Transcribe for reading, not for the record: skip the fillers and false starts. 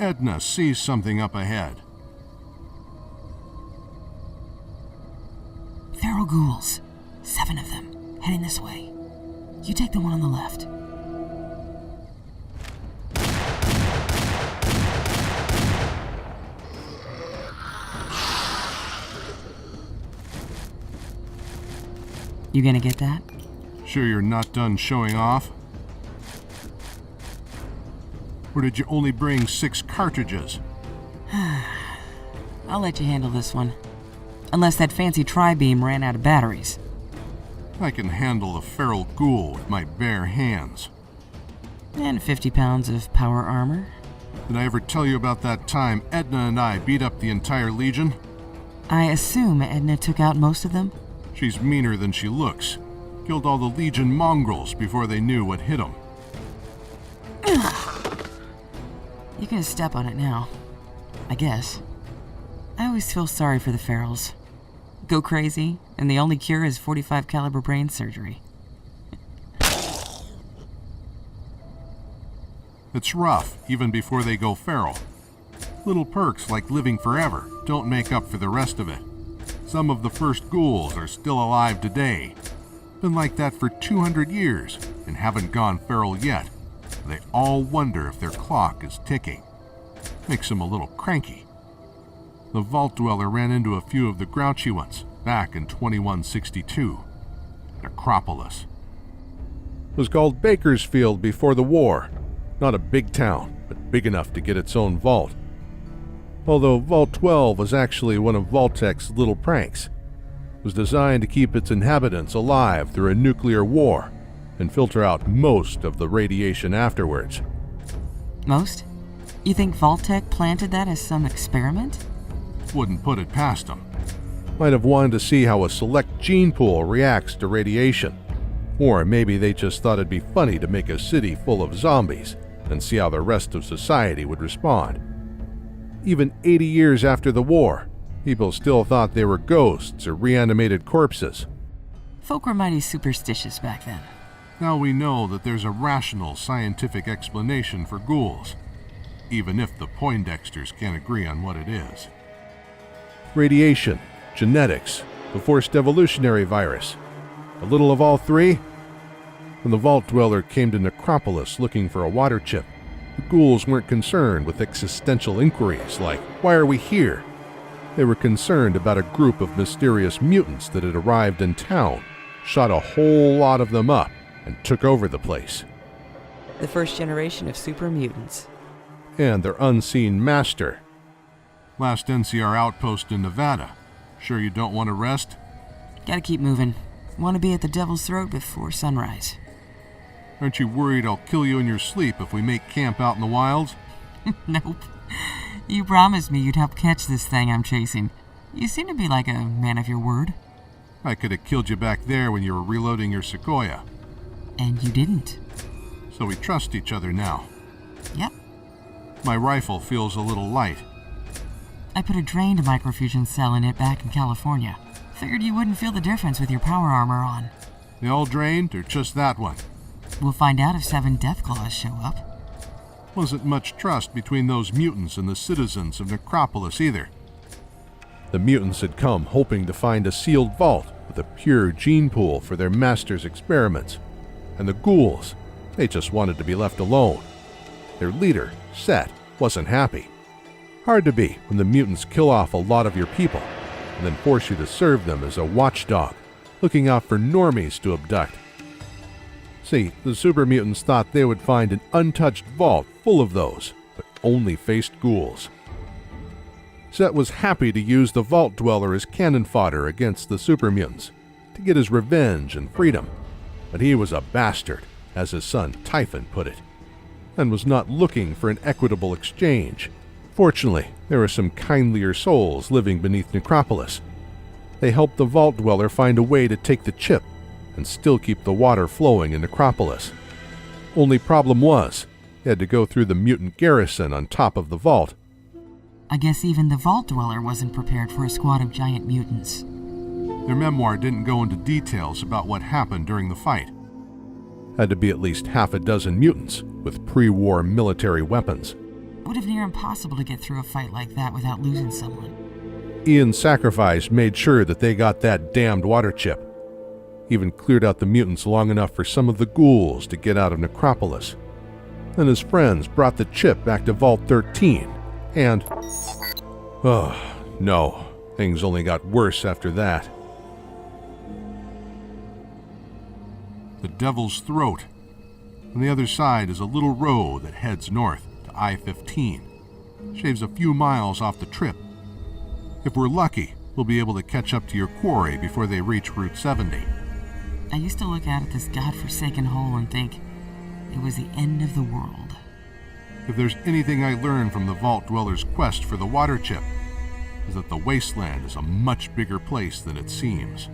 Edna sees something up ahead. Feral ghouls. 7 of them, heading this way. You take the one on the left. You gonna get that? Sure you're not done showing off? Or did you only bring 6 cartridges? I'll let you handle this one. Unless that fancy tri-beam ran out of batteries. I can handle a feral ghoul with my bare hands. And 50 pounds of power armor. Did I ever tell you about that time Edna and I beat up the entire Legion? I assume Edna took out most of them? She's meaner than she looks. Killed all the Legion mongrels before they knew what hit them. You can step on it now. I guess. I always feel sorry for the ferals. Go crazy, and the only cure is 45 caliber brain surgery. It's rough, even before they go feral. Little perks like living forever don't make up for the rest of it. Some of the first ghouls are still alive today. Been like that for 200 years and haven't gone feral yet. They all wonder if their clock is ticking. Makes them a little cranky. The Vault Dweller ran into a few of the grouchy ones back in 2162. Necropolis. It was called Bakersfield before the war. Not a big town, but big enough to get its own vault. Although Vault 12 was actually one of Vault-Tec's little pranks. It was designed to keep its inhabitants alive through a nuclear war and filter out most of the radiation afterwards. Most? You think Vault-Tec planted that as some experiment? Wouldn't put it past them. Might have wanted to see how a select gene pool reacts to radiation. Or maybe they just thought it'd be funny to make a city full of zombies and see how the rest of society would respond. Even 80 years after the war, people still thought they were ghosts or reanimated corpses. Folk were mighty superstitious back then. Now we know that there's a rational scientific explanation for ghouls, even if the Poindexters can't agree on what it is. Radiation, genetics, the forced evolutionary virus. A little of all three? When the Vault Dweller came to Necropolis looking for a water chip, the ghouls weren't concerned with existential inquiries like, why are we here? They were concerned about a group of mysterious mutants that had arrived in town, shot a whole lot of them up, and took over the place. The first generation of super mutants. And their unseen master. Last NCR outpost in Nevada. Sure you don't want to rest? Gotta keep moving. Want to be at the Devil's Throat before sunrise. Aren't you worried I'll kill you in your sleep if we make camp out in the wilds? Nope. You promised me you'd help catch this thing I'm chasing. You seem to be like a man of your word. I could have killed you back there when you were reloading your Sequoia. And you didn't. So we trust each other now. Yep. My rifle feels a little light. I put a drained microfusion cell in it back in California. Figured you wouldn't feel the difference with your power armor on. They all drained, or just that one? We'll find out if 7 Deathclaws show up. Wasn't much trust between those mutants and the citizens of Necropolis either. The mutants had come hoping to find a sealed vault with a pure gene pool for their master's experiments. And the ghouls, they just wanted to be left alone. Their leader, Set, wasn't happy. Hard to be when the mutants kill off a lot of your people and then force you to serve them as a watchdog, looking out for normies to abduct. See, the super mutants thought they would find an untouched vault full of those, but only faced ghouls. Set was happy to use the Vault Dweller as cannon fodder against the super mutants, to get his revenge and freedom, but he was a bastard, as his son Typhon put it, and was not looking for an equitable exchange. Fortunately, there were some kindlier souls living beneath Necropolis. They helped the Vault Dweller find a way to take the chip and still keep the water flowing in Necropolis. Only problem was, they had to go through the mutant garrison on top of the vault. I guess even the Vault Dweller wasn't prepared for a squad of giant mutants. Their memoir didn't go into details about what happened during the fight. Had to be at least half a dozen mutants with pre-war military weapons. would have near impossible to get through a fight like that without losing someone. Ian's sacrifice made sure that they got that damned water chip. Even cleared out the mutants long enough for some of the ghouls to get out of Necropolis. Then his friends brought the chip back to Vault 13, and... oh, no. Things only got worse after that. The Devil's Throat. On the other side is a little road that heads north to I-15. Shaves a few miles off the trip. If we're lucky, we'll be able to catch up to your quarry before they reach Route 70. I used to look out at this godforsaken hole and think it was the end of the world. If there's anything I learned from the Vault Dweller's quest for the water chip, is that the Wasteland is a much bigger place than it seems.